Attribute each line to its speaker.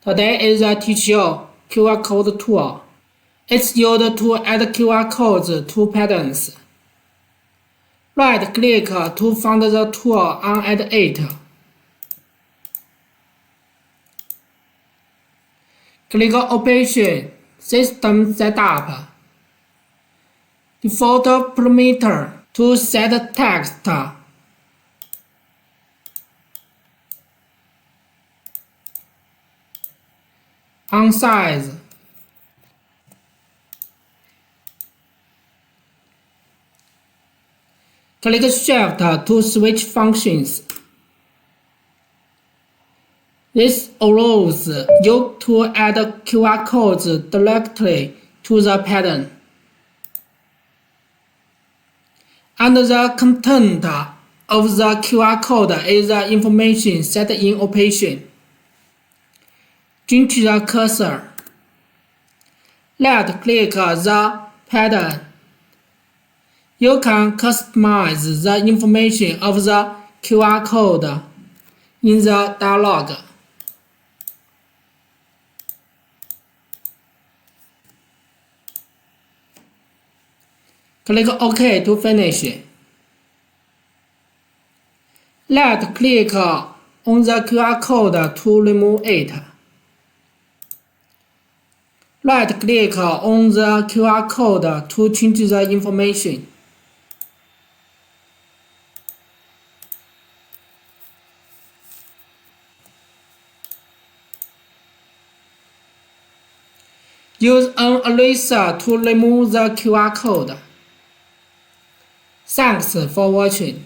Speaker 1: Today is a teach you QR code tool. It's used to add QR codes to patterns. Right-click to find the tool and add it. Click Operation, System Setup. Default parameter to set text. On size. Click Shift to switch functions. This allows you to add QR codes directly to the pattern. And the content of the QR code is the information set in operation. Change the cursor. Right-click the pattern. You can customize the information of the QR code in the dialog. Click OK to finish. Right-click on the QR code to remove it. Right-click on the QR code to change the information. Use an eraser to remove the QR code. Thanks for watching.